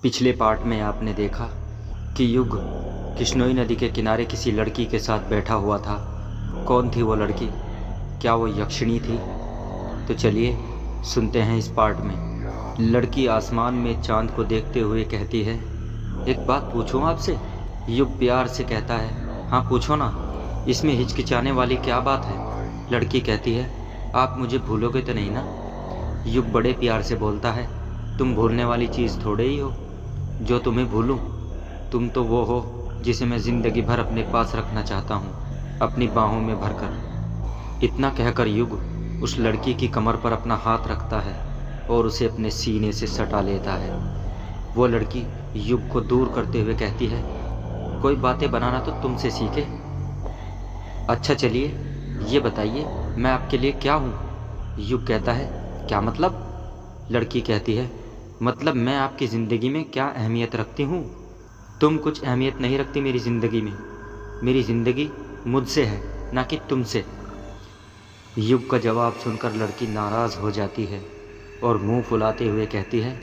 पिछले पार्ट में आपने देखा कि युग किश्नोई नदी के किनारे किसी लड़की के साथ बैठा हुआ था। कौन थी वो लड़की? क्या वो यक्षिणी थी? तो चलिए सुनते हैं इस पार्ट में। लड़की आसमान में चांद को देखते हुए कहती है, एक बात पूछूं आपसे? युग प्यार से कहता है, हाँ पूछो ना, इसमें हिचकिचाने वाली क्या बात है? लड़की कहती है, आप मुझे भूलोगे तो नहीं ना? युग बड़े प्यार से बोलता है, तुम भूलने वाली चीज़ थोड़े ही हो जो तुम्हें भूलूं। तुम तो वो हो जिसे मैं ज़िंदगी भर अपने पास रखना चाहता हूँ, अपनी बाहों में भरकर। इतना कहकर युग उस लड़की की कमर पर अपना हाथ रखता है और उसे अपने सीने से सटा लेता है। वो लड़की युग को दूर करते हुए कहती है, कोई बातें बनाना तो तुमसे सीखे। अच्छा चलिए ये बताइए मैं आपके लिए क्या हूँ? युग कहता है, क्या मतलब? लड़की कहती है, मतलब मैं आपकी ज़िंदगी में क्या अहमियत रखती हूँ? तुम कुछ अहमियत नहीं रखती मेरी ज़िंदगी में। मेरी ज़िंदगी मुझसे है, ना कि तुमसे। युग का जवाब सुनकर लड़की नाराज़ हो जाती है और मुंह फुलाते हुए कहती है,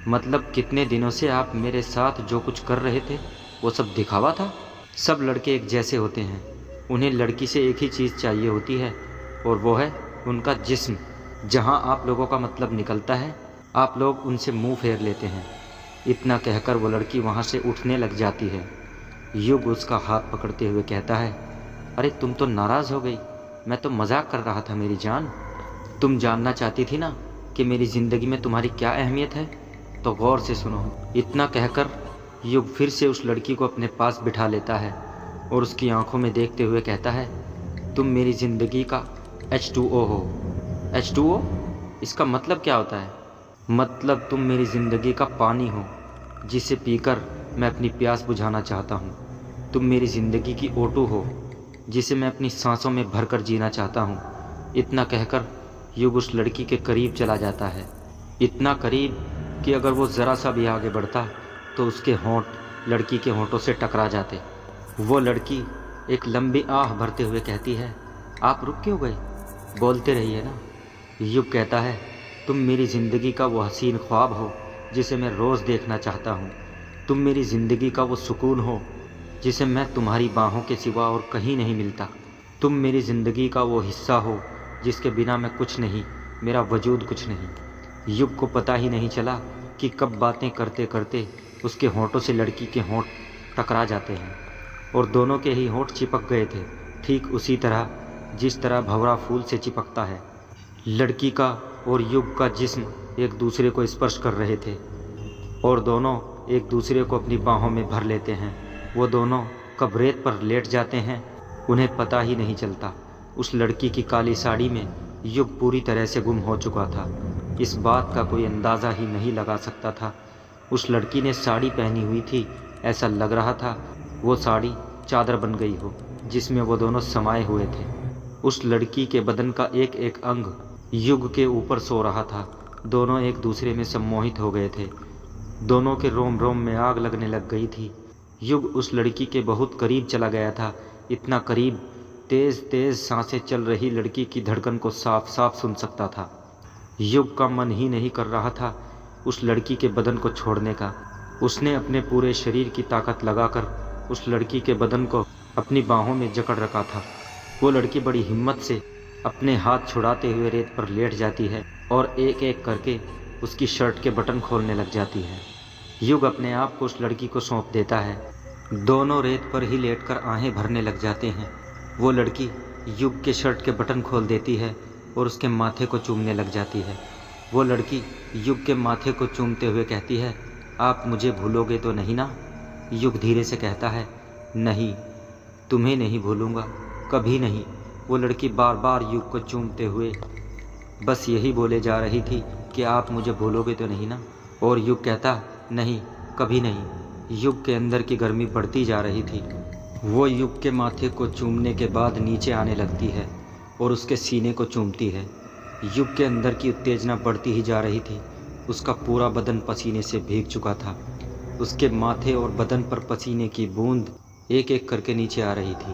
मतलब कितने दिनों से आप मेरे साथ जो कुछ कर रहे थे वो सब दिखावा था? सब लड़के एक जैसे होते हैं, उन्हें लड़की से एक ही चीज़ चाहिए होती है और वो है उनका जिस्म। जहाँ आप लोगों का मतलब निकलता है आप लोग उनसे मुंह फेर लेते हैं। इतना कहकर वो लड़की वहाँ से उठने लग जाती है। युग उसका हाथ पकड़ते हुए कहता है, अरे तुम तो नाराज़ हो गई, मैं तो मजाक कर रहा था मेरी जान। तुम जानना चाहती थी ना कि मेरी ज़िंदगी में तुम्हारी क्या अहमियत है, तो गौर से सुनो। इतना कहकर युग फिर से उस लड़की को अपने पास बिठा लेता है और उसकी आंखों में देखते हुए कहता है, तुम मेरी ज़िंदगी का H2O हो। H2O? इसका मतलब क्या होता है? मतलब तुम मेरी ज़िंदगी का पानी हो जिसे पीकर मैं अपनी प्यास बुझाना चाहता हूँ। तुम मेरी ज़िंदगी की O2 हो जिसे मैं अपनी सांसों में भरकर जीना चाहता हूँ। इतना कहकर युग उस लड़की के करीब चला जाता है, इतना करीब कि अगर वो ज़रा सा भी आगे बढ़ता तो उसके होंठ लड़की के होंठों से टकरा जाते। वो लड़की एक लंबी आह भरते हुए कहती है, आप रुक क्यों गए? बोलते रहिए ना। युग कहता है, तुम मेरी ज़िंदगी का वो हसीन ख्वाब हो जिसे मैं रोज़ देखना चाहता हूँ। तुम मेरी ज़िंदगी का वो सुकून हो जिसे मैं तुम्हारी बाहों के सिवा और कहीं नहीं मिलता। तुम मेरी ज़िंदगी का वो हिस्सा हो जिसके बिना मैं कुछ नहीं, मेरा वजूद कुछ नहीं। युग को पता ही नहीं चला कि कब बातें करते करते उसके होंठों से लड़की के होंठ टकरा जाते हैं और दोनों के ही होंठ चिपक गए थे, ठीक उसी तरह जिस तरह भंवरा फूल से चिपकता है। लड़की का और युग का जिस्म एक दूसरे को स्पर्श कर रहे थे और दोनों एक दूसरे को अपनी बाहों में भर लेते हैं। वो दोनों कब रेत पर लेट जाते हैं उन्हें पता ही नहीं चलता। उस लड़की की काली साड़ी में युग पूरी तरह से गुम हो चुका था। इस बात का कोई अंदाज़ा ही नहीं लगा सकता था। उस लड़की ने साड़ी पहनी हुई थी, ऐसा लग रहा था वो साड़ी चादर बन गई हो जिसमें वो दोनों समाये हुए थे। उस लड़की के बदन का एक एक अंग युग के ऊपर सो रहा था। दोनों एक दूसरे में सम्मोहित हो गए थे। दोनों के रोम रोम में आग लगने लग गई थी। युग उस लड़की के बहुत करीब चला गया था, इतना करीब तेज़ तेज़ सांसें चल रही लड़की की धड़कन को साफ साफ सुन सकता था। युग का मन ही नहीं कर रहा था उस लड़की के बदन को छोड़ने का। उसने अपने पूरे शरीर की ताकत लगाकर उस लड़की के बदन को अपनी बाहों में जकड़ रखा था। वो लड़की बड़ी हिम्मत से अपने हाथ छुड़ाते हुए रेत पर लेट जाती है और एक एक करके उसकी शर्ट के बटन खोलने लग जाती है। युग अपने आप को उस लड़की को सौंप देता है। दोनों रेत पर ही लेटकर आहें भरने लग जाते हैं। वो लड़की युग के शर्ट के बटन खोल देती है और उसके माथे को चूमने लग जाती है। वो लड़की युग के माथे को चूमते हुए कहती है, आप मुझे भूलोगे तो नहीं ना? युग धीरे से कहता है, नहीं, तुम्हें नहीं भूलूंगा, कभी नहीं। वो लड़की बार बार युग को चूमते हुए बस यही बोले जा रही थी कि आप मुझे भूलोगे तो नहीं ना? और युग कहता, नहीं, कभी नहीं। युग के अंदर की गर्मी बढ़ती जा रही थी। वो युग के माथे को चूमने के बाद नीचे आने लगती है और उसके सीने को चूमती है। युग के अंदर की उत्तेजना बढ़ती ही जा रही थी। उसका पूरा बदन पसीने से भीग चुका था। उसके माथे और बदन पर पसीने की बूंद एक एक करके नीचे आ रही थी।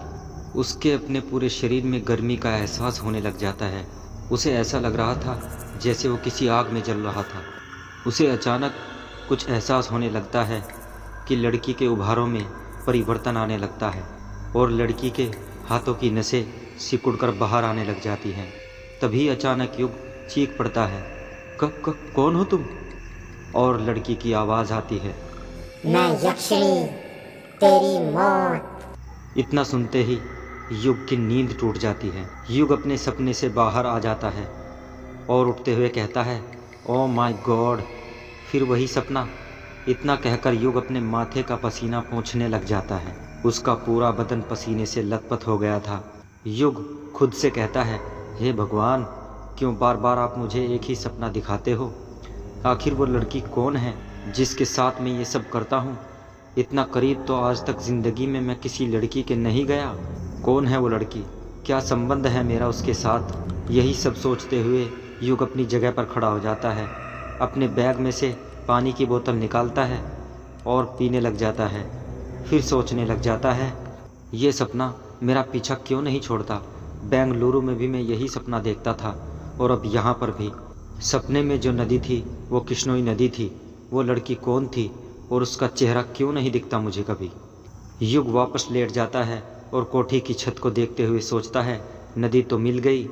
उसके अपने पूरे शरीर में गर्मी का एहसास होने लग जाता है। उसे ऐसा लग रहा था जैसे वो किसी आग में जल रहा था। उसे अचानक कुछ एहसास होने लगता है कि लड़की के उभारों में परिवर्तन आने लगता है और लड़की के हाथों की नसें सिकुड़कर बाहर आने लग जाती हैं। तभी अचानक युग चीख पड़ता है, कौन हो तुम? और लड़की की आवाज़ आती है, मैं यक्षिणी, तेरी मौत। इतना सुनते ही युग की नींद टूट जाती है। युग अपने सपने से बाहर आ जाता है और उठते हुए कहता है, ओह माय गॉड, फिर वही सपना। इतना कहकर युग अपने माथे का पसीना पोंछने लग जाता है। उसका पूरा बदन पसीने से लथपथ हो गया था। युग खुद से कहता है, हे भगवान, क्यों बार बार आप मुझे एक ही सपना दिखाते हो? आखिर वो लड़की कौन है जिसके साथ मैं ये सब करता हूँ? इतना करीब तो आज तक ज़िंदगी में मैं किसी लड़की के नहीं गया। कौन है वो लड़की? क्या संबंध है मेरा उसके साथ? यही सब सोचते हुए युग अपनी जगह पर खड़ा हो जाता है। अपने बैग में से पानी की बोतल निकालता है और पीने लग जाता है। फिर सोचने लग जाता है, ये सपना मेरा पीछा क्यों नहीं छोड़ता? बेंगलुरु में भी मैं यही सपना देखता था और अब यहाँ पर भी। सपने में जो नदी थी वो किश्नोई नदी थी। वो लड़की कौन थी और उसका चेहरा क्यों नहीं दिखता मुझे कभी? युग वापस लेट जाता है और कोठी की छत को देखते हुए सोचता है, नदी तो मिल गई,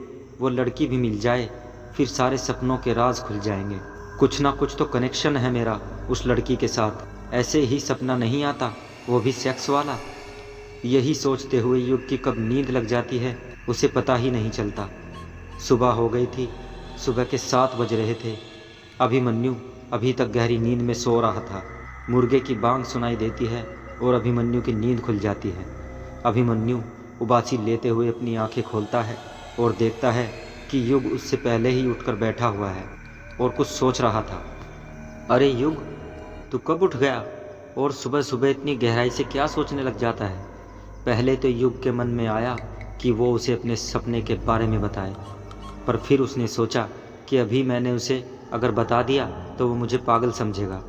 वो लड़की भी मिल जाए, फिर सारे सपनों के राज खुल जाएंगे। कुछ ना कुछ तो कनेक्शन है मेरा उस लड़की के साथ। ऐसे ही सपना नहीं आता, वो भी सेक्स वाला। यही सोचते हुए युग की कब नींद लग जाती है उसे पता ही नहीं चलता। सुबह हो गई थी। सुबह के 7 बज रहे थे। अभिमन्यु अभी तक गहरी नींद में सो रहा था। मुर्गे की बांग सुनाई देती है और अभिमन्यु की नींद खुल जाती है। अभिमन्यु उबासी लेते हुए अपनी आंखें खोलता है और देखता है कि युग उससे पहले ही उठकर बैठा हुआ है और कुछ सोच रहा था। अरे युग, तू कब उठ गया और सुबह सुबह इतनी गहराई से क्या सोचने लग जाता है? पहले तो युग के मन में आया कि वो उसे अपने सपने के बारे में बताए, पर फिर उसने सोचा कि अभी मैंने उसे अगर बता दिया तो वो मुझे पागल समझेगा।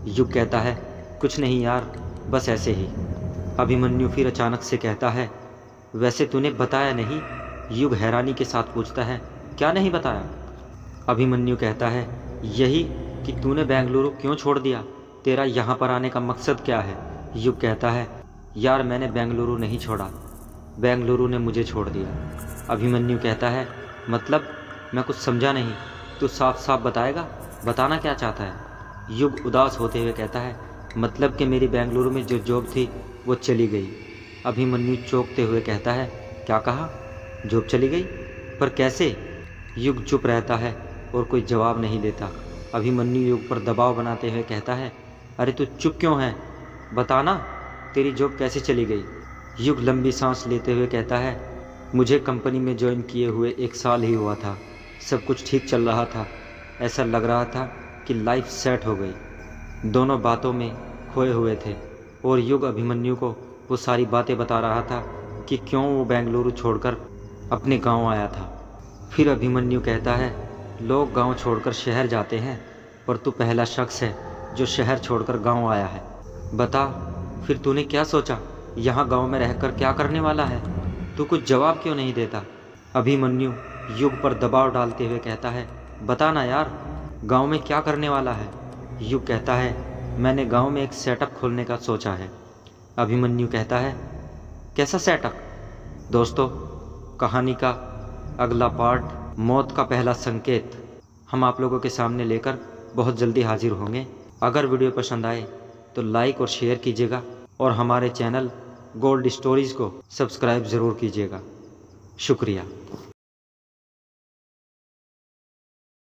युग कहता है, कुछ नहीं यार, बस ऐसे ही। अभिमन्यु फिर अचानक से कहता है, वैसे तूने बताया नहीं? युग हैरानी के साथ पूछता है, क्या नहीं बताया? अभिमन्यु कहता है, यही कि तूने बेंगलुरु क्यों छोड़ दिया, तेरा यहाँ पर आने का मकसद क्या है? युग कहता है, यार मैंने बेंगलुरु नहीं छोड़ा, बेंगलुरु ने मुझे छोड़ दिया। अभिमन्यु कहता है, मतलब? मैं कुछ समझा नहीं, तू साफ साफ बताएगा, बताना क्या चाहता है? युग उदास होते हुए कहता है, मतलब कि मेरी बेंगलुरु में जो जॉब थी वो चली गई। अभिमन्यु चौंकते हुए कहता है, क्या कहा? जॉब चली गई? पर कैसे? युग चुप रहता है और कोई जवाब नहीं देता। अभिमन्यु युग पर दबाव बनाते हुए कहता है, अरे तू चुप क्यों है, बताना, तेरी जॉब कैसे चली गई? युग लंबी सांस लेते हुए कहता है, मुझे कंपनी में ज्वाइन किए हुए 1 साल ही हुआ था। सब कुछ ठीक चल रहा था, ऐसा लग रहा था कि लाइफ सेट हो गई। दोनों बातों में खोए हुए थे और युग अभिमन्यु को वो सारी बातें बता रहा था कि क्यों वो बेंगलुरु छोड़कर अपने गांव आया था। फिर अभिमन्यु कहता है, लोग गांव छोड़कर शहर जाते हैं, पर तू पहला शख्स है जो शहर छोड़कर गांव आया है। बता, फिर तूने क्या सोचा? यहाँ गांव में रहकर क्या करने वाला है? तू कुछ जवाब क्यों नहीं देता? अभिमन्यु युग पर दबाव डालते हुए कहता है, बता ना यार, गांव में क्या करने वाला है? युग कहता है, मैंने गांव में एक सेटअप खोलने का सोचा है। अभिमन्यु कहता है, कैसा सेटअप? दोस्तों, कहानी का अगला पार्ट, मौत का पहला संकेत, हम आप लोगों के सामने लेकर बहुत जल्दी हाजिर होंगे। अगर वीडियो पसंद आए तो लाइक और शेयर कीजिएगा और हमारे चैनल गोल्ड स्टोरीज़ को सब्सक्राइब ज़रूर कीजिएगा। शुक्रिया।